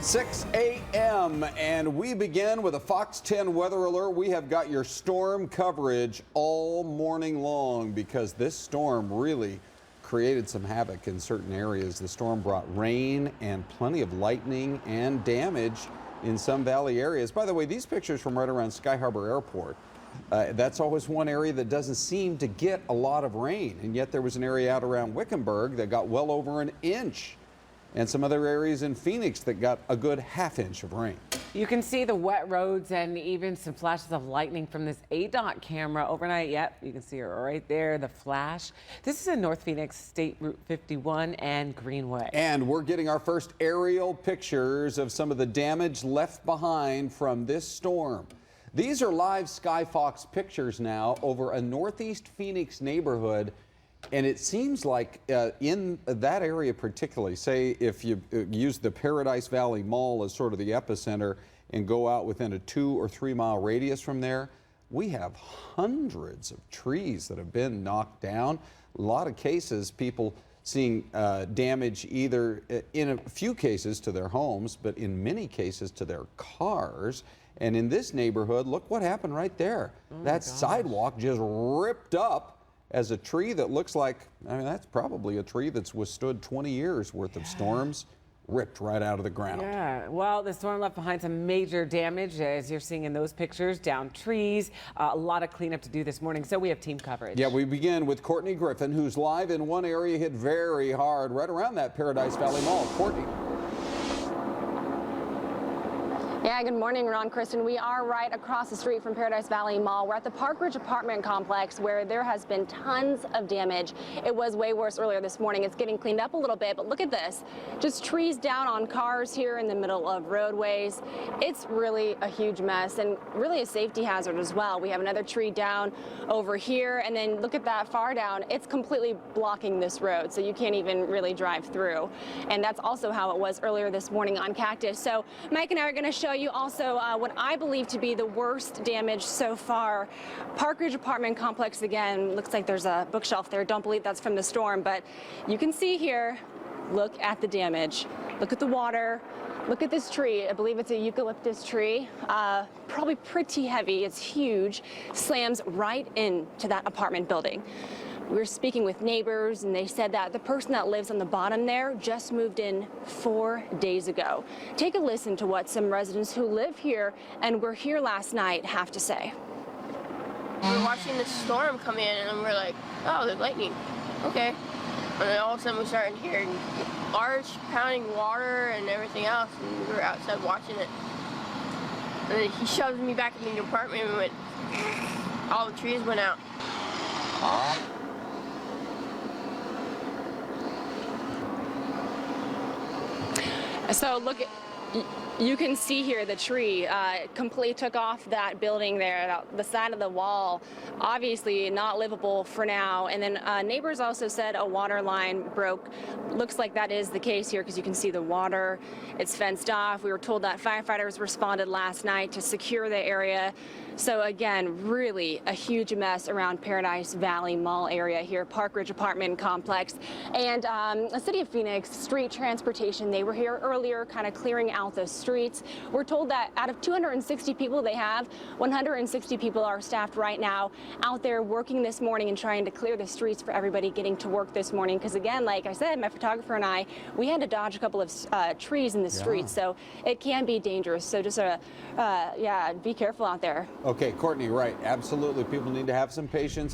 6 a.m. and we begin with a Fox 10 weather alert. We have got your storm coverage all morning long because this storm really created some havoc in certain areas. The storm brought rain and plenty of lightning and damage in some valley areas. By the way, these pictures from right around Sky Harbor Airport, that's always one area that doesn't seem to get a lot of rain, and yet there was an area out around Wickenburg that got well over an inch, and some other areas in Phoenix that got a good half-inch of rain. You can see the wet roads and even some flashes of lightning from this ADOT camera overnight. Yep, you can see it right there, the flash. This is in North Phoenix, State Route 51 and Greenway. And we're getting our first aerial pictures of some of the damage left behind from this storm. These are live Skyfox pictures now over a northeast Phoenix neighborhood. And it seems like in that area particularly, say if you use the Paradise Valley Mall as sort of the epicenter and go out within a 2 or 3 mile radius from there, we have hundreds of trees that have been knocked down. A lot of cases, people seeing damage either in a few cases to their homes, but in many cases to their cars. And in this neighborhood, look what happened right there. That sidewalk just ripped up as a tree that looks like, I mean, that's probably a tree that's withstood 20 years worth of storms, ripped right out of the ground. Yeah, well, the storm left behind some major damage, as you're seeing in those pictures, down trees, a lot of cleanup to do this morning, so we have team coverage. Yeah, we begin with Courtney Griffin, who's live in one area hit very hard right around that Paradise Valley Mall. Courtney. Yeah, good morning, Ron, Kristen. We are right across the street from Paradise Valley Mall. We're at the Park Ridge apartment complex where there has been tons of damage. It was way worse earlier this morning. It's getting cleaned up a little bit, but look at this. Just trees down on cars here in the middle of roadways. It's really a huge mess and really a safety hazard as well. We have another tree down over here, and then look at that far down. It's completely blocking this road, so you can't even really drive through. And that's also how it was earlier this morning on Cactus. So Mike and I are going to show you also what I believe to be the worst damage so far. Park Ridge apartment complex again. Looks like there's a bookshelf there. Don't believe that's from the storm, but you can see here, look at the damage. Look at the water. Look at this tree. I believe it's a eucalyptus tree. Probably pretty heavy. It's huge. Slams right into that apartment building. We were speaking with neighbors, and they said that the person that lives on the bottom there just moved in 4 days ago. Take a listen to what some residents who live here and were here last night have to say. We were watching the storm come in, and we're like, oh, there's lightning. Okay. And then all of a sudden we started hearing large pounding water and everything else, and we were outside watching it. And then he shoved me back in the apartment, and we went, all the trees went out. So look at, you can see here the tree completely took off that building there, the side of the wall. Obviously not livable for now. And then neighbors also said a water line broke. Looks like that is the case here because you can see the water. It's fenced off. We were told that firefighters responded last night to secure the area. So again, really a huge mess around Paradise Valley Mall area here, Park Ridge apartment complex. And the City of Phoenix Street Transportation, they were here earlier kind of clearing out the streets. We're told that out of 260 people they have, 160 people are staffed right now out there working this morning and trying to clear the streets for everybody getting to work this morning. Because again, like I said, my photographer and I, we had to dodge a couple of trees in the streets, so it can be dangerous. So just yeah, be careful out there. Okay, Courtney, right. Absolutely. People need to have some patience.